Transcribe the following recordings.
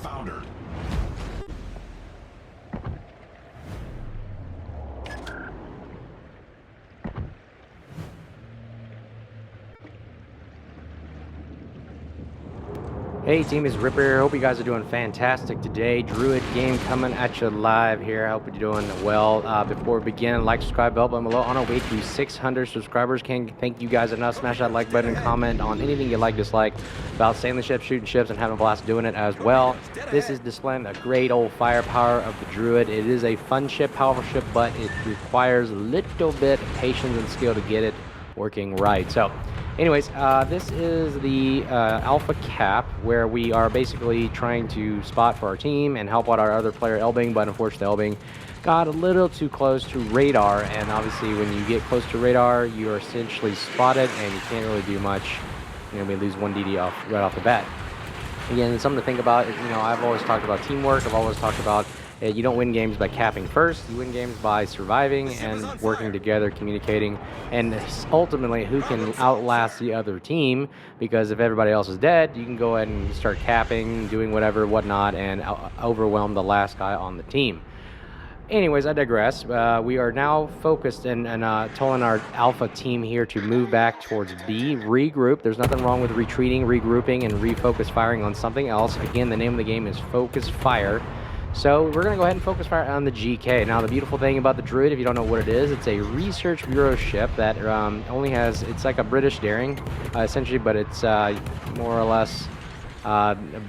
foundered. Hey team, it's Ripper here. Hope you guys are doing fantastic today. Druid game coming at you live here. I hope you're doing well. Before we begin, like, subscribe, bell button below. On our way to 600 subscribers. Can't thank you guys enough. Smash that like button and comment on anything you like, dislike about sailing ships, shooting ships, and having a blast doing it as well. This is displaying the great old firepower of the Druid. It is a fun ship, powerful ship, but it requires a little bit of patience and skill to get it working right. So anyways, this is the alpha cap, where we are basically trying to spot for our team and help out our other player Elbing, but unfortunately Elbing got a little too close to radar, and obviously when you get close to radar, you are essentially spotted and you can't really do much. We lose 1 DD right off the bat. Again, it's something to think about. I've always talked about teamwork. I've always talked about you don't win games by capping first. You win games by surviving and working together, communicating, and ultimately who can outlast the other team. Because if everybody else is dead, you can go ahead and start capping, doing whatever, whatnot, and overwhelm the last guy on the team. Anyways, I digress. We are now focused and telling our alpha team here to move back towards B, regroup. There's nothing wrong with retreating, regrouping, and refocus firing on something else. Again, the name of the game is Focus Fire. So we're going to go ahead and focus fire on the GK. Now, the beautiful thing about the Druid, if you don't know what it is, it's a research bureau ship that only has, it's like a British Daring, essentially, but it's more or less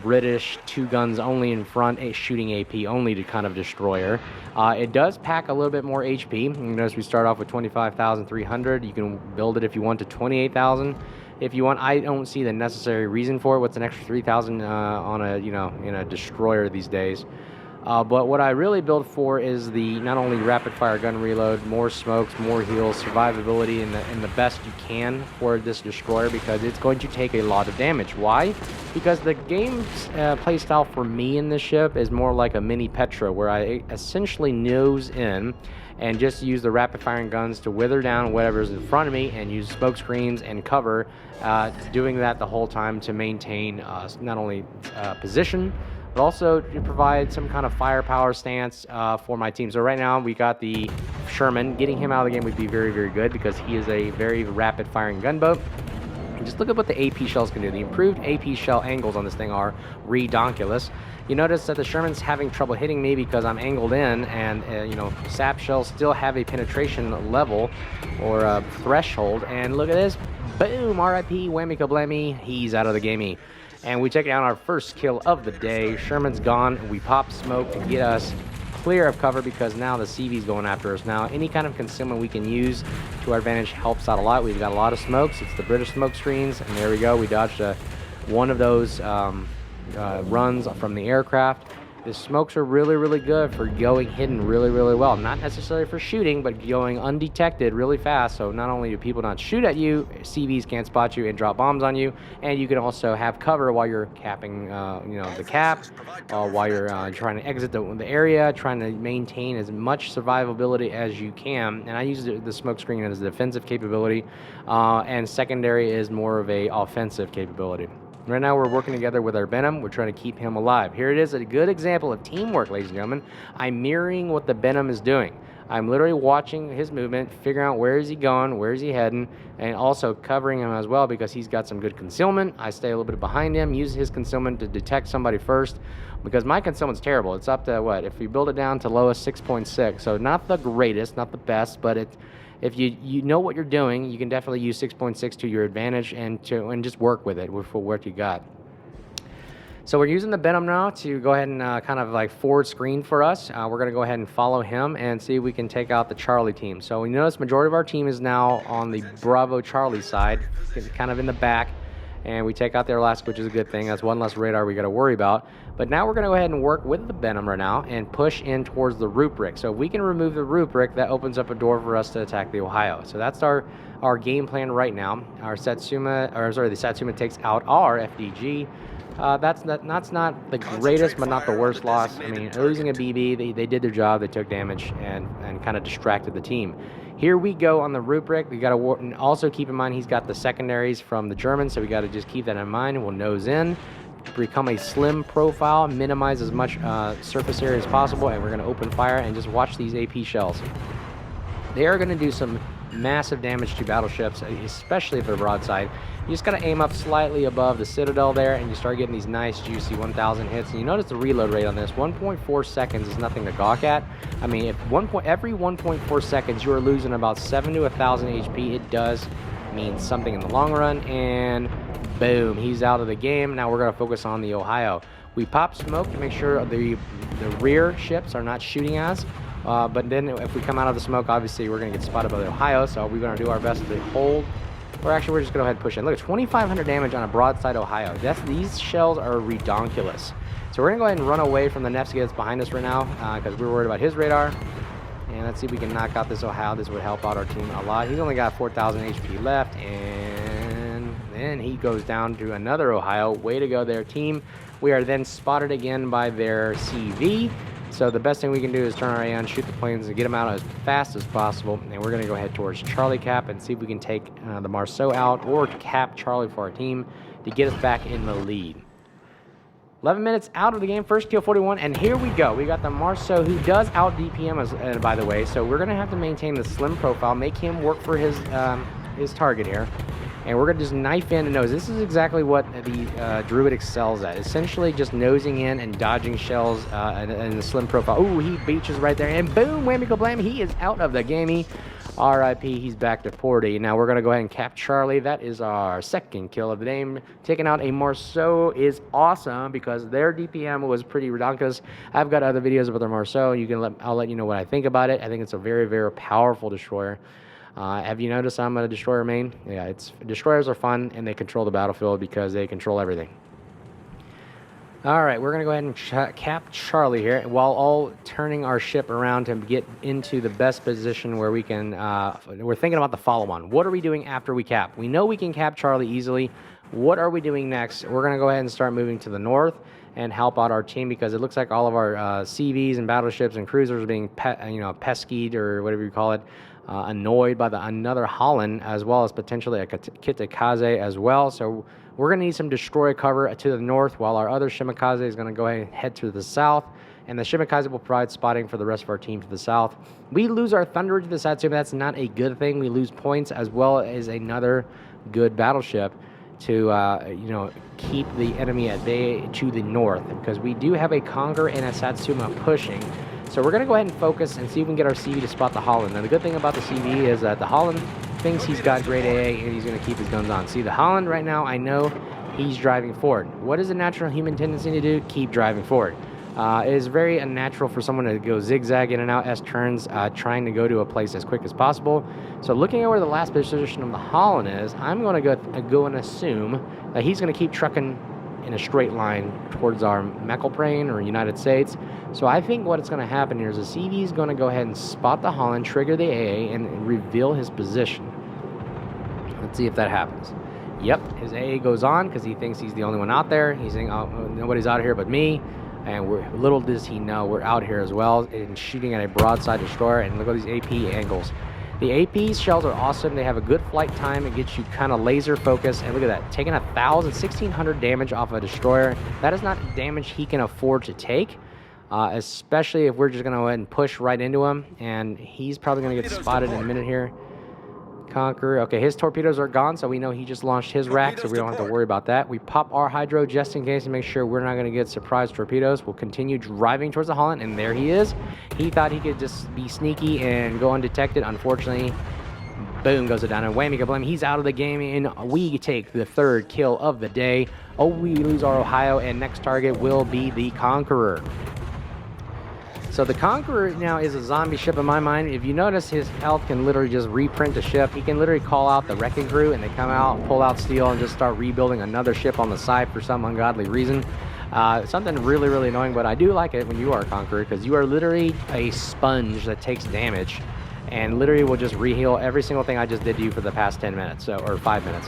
British, 2 guns only in front, a shooting AP only to kind of destroyer. It does pack a little bit more HP. You notice we start off with 25,300. You can build it if you want to 28,000. If you want. I don't see the necessary reason for it. What's an extra 3,000 on a in a destroyer these days? But what I really build for is the not only rapid fire gun reload, more smokes, more heals, survivability, and the best you can for this destroyer, because it's going to take a lot of damage. Why? Because the game's playstyle for me in this ship is more like a mini Petra, where I essentially nose in and just use the rapid firing guns to wither down whatever's in front of me and use smoke screens and cover, doing that the whole time to maintain not only position, but also to provide some kind of firepower stance for my team. So right now we got the Sherman. Getting him out of the game would be very, very good, because he is a very rapid firing gunboat. And just look at what the AP shells can do. The improved AP shell angles on this thing are redonkulous. You notice that the Sherman's having trouble hitting me because I'm angled in, and sap shells still have a penetration level or a threshold. And look at this, boom, RIP, whammy kablammy, he's out of the gamey. And we take down our first kill of the day. Sherman's gone, and we pop smoke to get us clear of cover, because now the CV's going after us. Now, any kind of concealment we can use to our advantage helps out a lot. We've got a lot of smokes. It's the British smoke screens, and there we go. We dodged one of those runs from the aircraft. The smokes are really, really good for going hidden really, really well. Not necessarily for shooting, but going undetected really fast. So not only do people not shoot at you, CVs can't spot you and drop bombs on you, and you can also have cover while you're capping, the cap, while you're trying to exit the area, trying to maintain as much survivability as you can. And I use the smoke screen as a defensive capability, and secondary is more of a offensive capability. Right now we're working together with our Venom. We're trying to keep him alive. Here it is, a good example of teamwork, ladies and gentlemen. I'm mirroring what the Venom is doing. I'm literally watching his movement, figuring out where is he going, where is he heading, and also covering him as well, because he's got some good concealment. I stay a little bit behind him, use his concealment to detect somebody first, because my concealment's terrible. It's up to, what, if we build it down to lowest 6.6, so not the greatest, not the best, but if you know what you're doing, you can definitely use 6.6 to your advantage and just work with it for what you got. So we're using the Venom now to go ahead and kind of like forward screen for us. We're going to go ahead and follow him and see if we can take out the Charlie team. So we notice majority of our team is now on the Bravo Charlie side, kind of in the back. And we take out their last, which is a good thing. That's one less radar we got to worry about. But now we're going to go ahead and work with the Venom right now and push in towards the rubric. So if we can remove the rubric, that opens up a door for us to attack the Ohio. So that's our game plan right now. The Satsuma takes out our FDG. That's not the greatest, but not the worst loss. I mean, losing a BB, they did their job. They took damage and kind of distracted the team. Here we go on the rubric. We got to also keep in mind he's got the secondaries from the Germans, so we got to just keep that in mind. We'll nose in, become a slim profile, minimize as much surface area as possible, and we're going to open fire and just watch these AP shells. They are going to do some massive damage to battleships, especially if they're broadside. You just got to aim up slightly above the citadel there, and you start getting these nice, juicy 1,000 hits. And you notice the reload rate on this, 1.4 seconds is nothing to gawk at. I mean, if every 1.4 seconds you are losing about 7 to 1,000 HP, it does mean something in the long run. And boom, he's out of the game. Now we're going to focus on the Ohio. We pop smoke to make sure the rear ships are not shooting us. But then if we come out of the smoke, obviously we're going to get spotted by the Ohio, so we're going to do our best to hold. Or actually, we're just going to go ahead and push in. Look, 2,500 damage on a broadside Ohio. These shells are redonkulous. So we're going to go ahead and run away from the Nevsky that's behind us right now, because we're worried about his radar. And let's see if we can knock out this Ohio. This would help out our team a lot. He's only got 4,000 HP left, and then he goes down to another Ohio. Way to go there, team. We are then spotted again by their CV. So the best thing we can do is turn our A on, shoot the planes, and get them out as fast as possible. And we're going to go ahead towards Charlie Cap and see if we can take the Marceau out or cap Charlie for our team to get us back in the lead. 11 minutes out of the game, first kill 41, and here we go. We got the Marceau, who does out DPM us, by the way. So we're going to have to maintain the slim profile, make him work for his target here. And we're going to just knife in and nose. This is exactly what the Druid excels at. Essentially just nosing in and dodging shells in the slim profile. Ooh, he beaches right there. And boom, whammy kablam, he is out of the gamey. RIP, he's back to 40. Now we're going to go ahead and cap Charlie. That is our second kill of the game. Taking out a Marceau is awesome because their DPM was pretty redonkulous. I've got other videos about their Marceau. I'll let you know what I think about it. I think it's a very, very powerful destroyer. Have you noticed I'm a destroyer main? Yeah, destroyers are fun and they control the battlefield because they control everything. All right, we're going to go ahead and cap Charlie here while all turning our ship around to get into the best position where we can, we're thinking about the follow-on. What are we doing after we cap? We know we can cap Charlie easily. What are we doing next? We're going to go ahead and start moving to the north and help out our team because it looks like all of our CVs and battleships and cruisers are being pesquied or whatever you call it. Annoyed by another Holland, as well as potentially a Kitakaze as well. So we're going to need some destroy cover to the north while our other Shimakaze is going to go ahead and head to the south. And the Shimakaze will provide spotting for the rest of our team to the south. We lose our Thunder to the Satsuma. That's not a good thing. We lose points as well as another good battleship to keep the enemy at bay to the north, because we do have a Conqueror and a Satsuma pushing. So we're going to go ahead and focus and see if we can get our CV to spot the Holland. Now, the good thing about the CV is that the Holland thinks he's got great AA and he's going to keep his guns on. See, the Holland right now, I know he's driving forward. What is a natural human tendency to do? Keep driving forward. It is very unnatural for someone to go zigzag in and out S-turns, trying to go to a place as quick as possible. So looking at where the last position of the Holland is, I'm going to go and assume that he's going to keep trucking in a straight line towards our Meckelplane or United States. So I think what's going to happen here is the CV is going to go ahead and spot the Holland, trigger the AA, and reveal his position. Let's see if that happens. Yep, his AA goes on because he thinks he's the only one out there. He's saying, oh, nobody's out here but me. And little does he know, we're out here as well and shooting at a broadside destroyer. And look at these AP angles. The AP shells are awesome. They have a good flight time. It gets you kind of laser focused. And look at that, taking 1,600 damage off a destroyer. That is not damage he can afford to take, especially if we're just going to go ahead and push right into him. And he's probably going to get spotted in a minute here. Conqueror. Okay, his torpedoes are gone, so we know he just launched his rack, so we don't have to worry about that. We pop our hydro just in case to make sure we're not going to get surprise torpedoes. We'll continue driving towards the Holland, and there he is. He thought he could just be sneaky and go undetected. Unfortunately, boom, goes it down, and whammy kablam, he's out of the game, and we take the third kill of the day. Oh, we lose our Ohio, and next target will be the Conqueror. So the Conqueror now is a zombie ship in my mind. If you notice, his health can literally just reprint the ship. He can literally call out the wrecking crew and they come out, pull out steel, and just start rebuilding another ship on the side for some ungodly reason. Something really, really annoying, but I do like it when you are a Conqueror because you are literally a sponge that takes damage and literally will just reheal every single thing I just did to you for the past 10 minutes, or 5 minutes.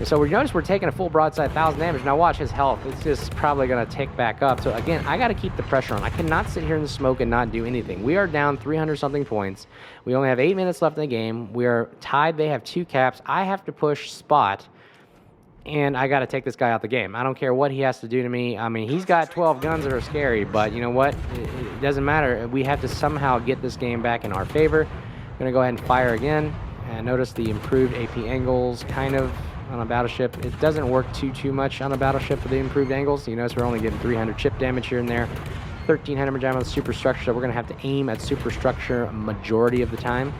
So we notice we're taking a full broadside 1,000 damage. Now watch his health. It's just probably going to tick back up. So again, I got to keep the pressure on. I cannot sit here in the smoke and not do anything. We are down 300-something points. We only have 8 minutes left in the game. We are tied. They have 2 caps. I have to push spot and I got to take this guy out the game. I don't care what he has to do to me. I mean, he's got 12 guns that are scary, but you know what? It doesn't matter. We have to somehow get this game back in our favor. I'm going to go ahead and fire again. And notice the improved AP angles kind of on a battleship. It doesn't work too much on a battleship with the improved angles. You notice we're only getting 300 chip damage here and there. 1300 damage on the superstructure, so we're going to have to aim at superstructure majority of the time.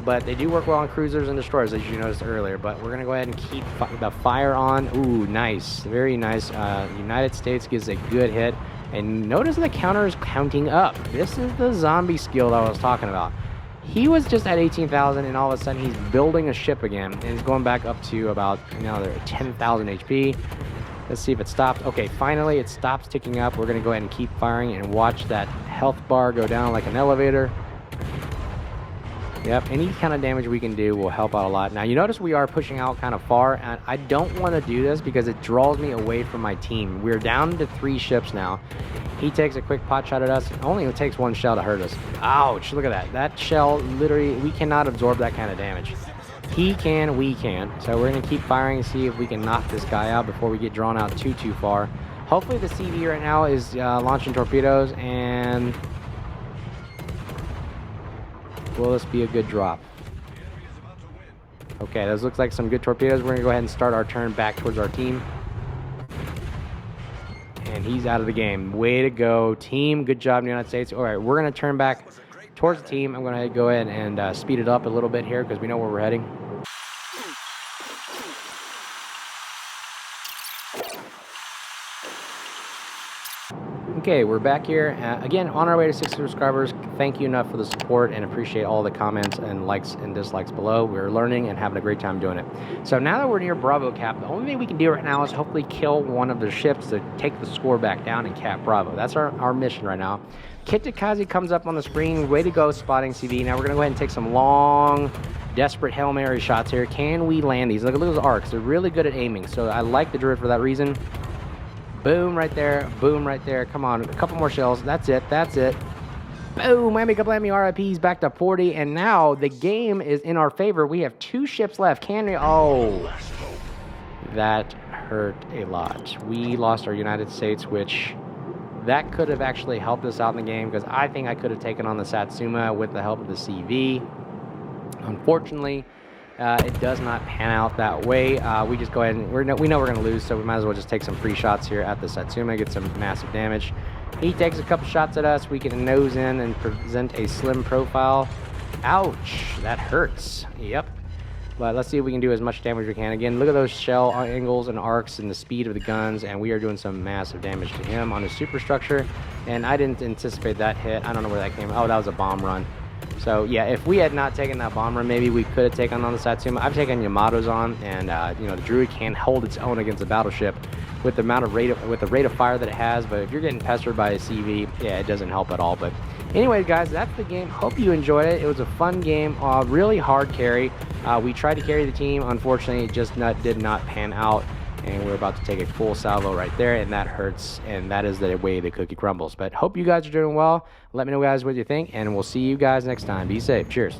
But they do work well on cruisers and destroyers, as you noticed earlier. But we're going to go ahead and keep the fire on. Ooh, nice. Very nice. United States gives a good hit. And notice the counter is counting up. This is the zombie skill that I was talking about. He was just at 18,000, and all of a sudden he's building a ship again. And he's going back up to about, they're at 10,000 HP. Let's see if it stops. Okay, finally it stops ticking up. We're going to go ahead and keep firing and watch that health bar go down like an elevator. Yep, any kind of damage we can do will help out a lot. Now, you notice we are pushing out kind of far, and I don't want to do this because it draws me away from my team. We're down to 3 ships now. He takes a quick pot shot at us. Only it takes 1 shell to hurt us. Ouch, look at that. That shell, literally, we cannot absorb that kind of damage. He can, we can. So we're going to keep firing and see if we can knock this guy out before we get drawn out too far. Hopefully the CV right now is launching torpedoes, and will this be a good drop? Okay, those looks like some good torpedoes. We're going to go ahead and start our turn back towards our team. And he's out of the game. Way to go, team. Good job, United States. All right, we're going to turn back towards the team. I'm going to go ahead and speed it up a little bit here because we know where we're heading. Okay, we're back here. Again, on our way to 60 subscribers. Thank you enough for the support and appreciate all the comments and likes and dislikes below. We're learning and having a great time doing it. So now that we're near Bravo Cap, the only thing we can do right now is hopefully kill one of the ships to take the score back down and cap Bravo. That's our mission right now. Kitakazi comes up on the screen. Way to go, spotting CV. Now we're going to go ahead and take some long, desperate Hail Mary shots here. Can we land these? Look at those arcs. They're really good at aiming. So I like the Druid for that reason. Boom right there. Boom right there. Come on. A couple more shells. That's it. That's it. Boom. Whammy kablammy. RIPs back to 40. And now the game is in our favor. We have 2 ships left. Can we? Oh. That hurt a lot. We lost our United States, which that could have actually helped us out in the game because I think I could have taken on the Satsuma with the help of the CV. Unfortunately, it does not pan out that way. We just go ahead and we know we're going to lose, so we might as well just take some free shots here at the Satsuma, get some massive damage. He takes a couple shots at us. We can nose in and present a slim profile. Ouch, that hurts. Yep. But let's see if we can do as much damage as we can. Again, look at those shell angles and arcs and the speed of the guns, and we are doing some massive damage to him on his superstructure. And I didn't anticipate that hit. I don't know where that came from. Oh, that was a bomb run. So yeah, if we had not taken that bomb run, maybe we could have taken on the Satsuma. I've taken Yamato's on, and the Druid can hold its own against a battleship with the rate of fire that it has. But if you're getting pestered by a CV, yeah, it doesn't help at all. But anyway, guys, that's the game. Hope you enjoyed it. It was a fun game. Really hard carry. We tried to carry the team. Unfortunately, it just did not pan out. And we're about to take a full salvo right there, and that hurts, and that is the way the cookie crumbles. But hope you guys are doing well. Let me know, guys, what you think, and we'll see you guys next time. Be safe. Cheers.